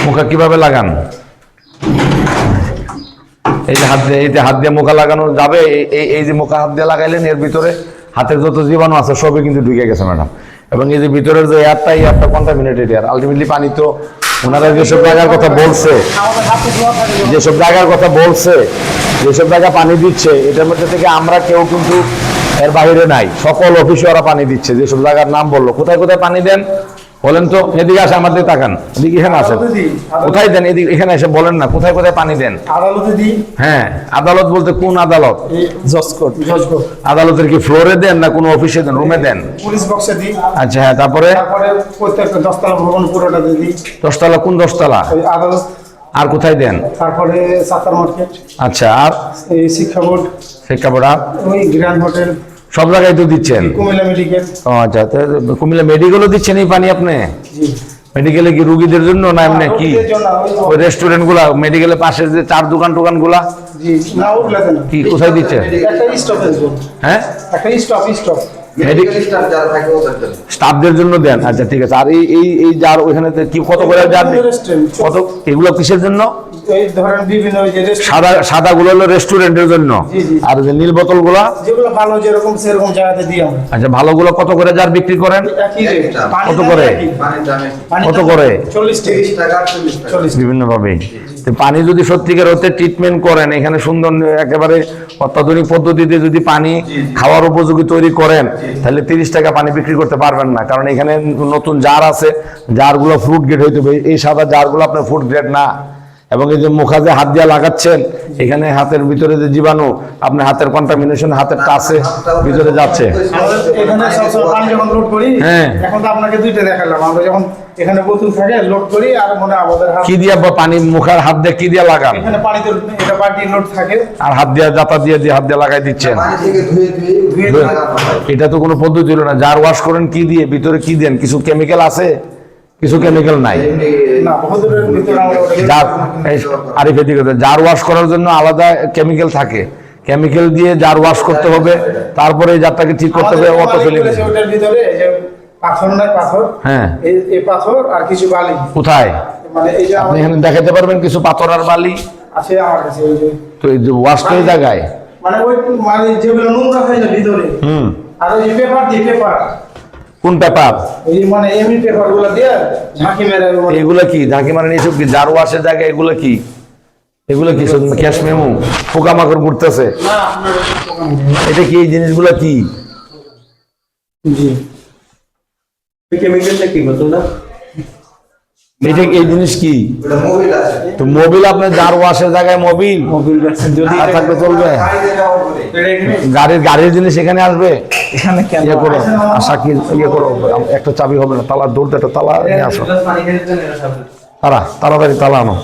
মুখা কিভাবে লাগান? এই যে হাত দিয়ে মুখা লাগানো যাবে। এই যে মুখা হাত দিয়ে লাগাইলেন, এর ভিতরে হাতের যত জীবাণু আছে সবই কিন্তু ঢুকে গেছে ম্যাডাম। এবং এই যে ভিতরের যে এয়ারটা কন্টামিনেটেড এয়ার। আলটিমেটলি পানি তো ওনারা যেসব জায়গার কথা বলছে, যেসব জায়গা পানি দিচ্ছে, এটার মধ্যে থেকে আমরা কেউ কিন্তু এর বাইরে নাই। সকল অফিসে ওরা পানি দিচ্ছে, যেসব জায়গার নাম বললো। কোথায় কোথায় পানি দেন বলেন তো? এদিকে আসে, আমার দিকে তাকান, এদিকে এখানে আসেন। কোথায় দেন? এদিকে এখানে এসে বলেন না কোথায় কোথায় পানি দেন। আদালতে দিই। হ্যাঁ, আদালত বলতে কোন আদালত? আদালতের কি ফ্লোরে দেন না কোনো অফিসে দেন, রুমে দেন? পুলিশ বক্সে দিই। আচ্ছা, হ্যাঁ, তারপরে প্রত্যেকটা 10 তলা ভবন পুরোটাতে দিই। 10 তলা? কোন 10 তলা? আদালত। আর কোথায় দেন? তারপরে সাতার মার্কেট। আচ্ছা, আর এই শিক্ষা বোর্ড। আর ওই গ্র্যান্ড হোটেল। সব জায়গায় তো দিচ্ছেন। কুমিল্লা মেডিকেল। ও আচ্ছা, কুমিল্লা মেডিকেলও দিচ্ছেন এই পানি আপনি? মেডিকেলে কি রোগীদের জন্য না এমনি কি? ওই রেস্টুরেন্ট গুলা, মেডিকেলের পাশে যে চার দোকান গুলা কি কোথায় দিচ্ছে? হ্যাঁ, স্টাফদের জন্য দেন। আচ্ছা, ঠিক আছে। আর এই জার ওইখানে কি কত করে জার? কত? এগুলো কিসের জন্য? সাদা গুলো হলো রেস্টুরেন্টের জন্য। আর যে নীল বোতল গুলা যেগুলো ভালো যেরকম সেরকম জায়গাতে দিই আমরা। আচ্ছা, ভালো গুলো কত করে জার বিক্রি করেন? কত করে? কত করে? 40 টাকা। বিভিন্ন ভাবে পানি যদি সত্যিকার হতে ট্রিটমেন্ট করেন, এখানে সুন্দর একেবারে অত্যাধুনিক পদ্ধতিতে যদি পানি খাওয়ার উপযোগী তৈরি করেন, তাহলে 30 টাকা পানি বিক্রি করতে পারবেন না। কারণ এখানে নতুন জার আছে, জারগুলো ফ্রুট গ্রেড হইতে হবে। এই সাদা জারগুলো আপনার ফ্রুট গ্রেড না। এবং এই যে মুখা যে হাত দিয়ে লাগাচ্ছেন, এখানে হাতের ভিতরে যে জীবাণু, আপনার হাতের কন্টামিনেশন, হাতের টাচে ভিতরে যাচ্ছে। এখানে সবসময় পানি যখন লোড করি, হ্যাঁ, এখন তো আপনাকে দুইটা দেখালাম। আমরা যখন এখানে বোতল থাকে লোড করি, আর মনে আমাদের হাত কি দিয়ে পানি মুখার হাত দিয়ে কি দিয়ে লাগান? এখানে পানিতে এটা বালতি লোড থাকে, আর হাত দিয়ে জাতা দিয়ে হাত দিয়ে লাগাই দিচ্ছেন। এটা তো কোনো পদ্ধতি হলো না। জার ওয়াশ করেন কি দিয়ে? ভিতরে কি দেন? কিছু কেমিক্যাল আছে? কিছু কেমিক্যাল নাই। আরিফ এদিকে, জার ওয়াশ করার জন্য আলাদা কেমিক্যাল থাকে। কেমিক্যাল দিয়ে জার ওয়াশ করতে হবে, তারপরে এই জারটাকে ঠিক করতে হবে। অত ফেলে পাথর। হ্যাঁ, এই পাথর আর কিছু বালি। কোথায়? মানে এই যে আপনি এখানে দেখাতে পারবেন কিছু পাথর আর বালি আছে আমার কাছে। তো এই যে ওয়াশ করে জায়গায় মানে ওই মানে যেগুলো নোংরা হয়ে যায় ভিতরে। আর ওই পেপার দিয়ে পেপার। কোন পেপার? এই মানে এমনি পেপারগুলো দিয়ে ঝাঁকি মেরে। এগুলো কি ঝাঁকি মারেন? এইসব কি জার ওয়াশের জায়গায়? এগুলো কি? এগুলো কি ক্যাশ মেমো? পোকামাকড় ঘুরতেছে? এটা কি? এই জিনিসগুলো কি? জি, কেমিক্যালটা কি বলতো না? এটা এই জিনিস কি? তো মোবিল আপনার জার ওয়াশের জায়গায় মোবিল যদি থাকলে চলবে? গাড়ির জিনিস এখানে আসবে? এখানে ইয়ে করো, আশা কি ইয়ে করো, একটা চাবি হবে না, তালার দৌড়তে একটা তালা নিয়ে আসো। তাড়াতাড়ি তালা আনো।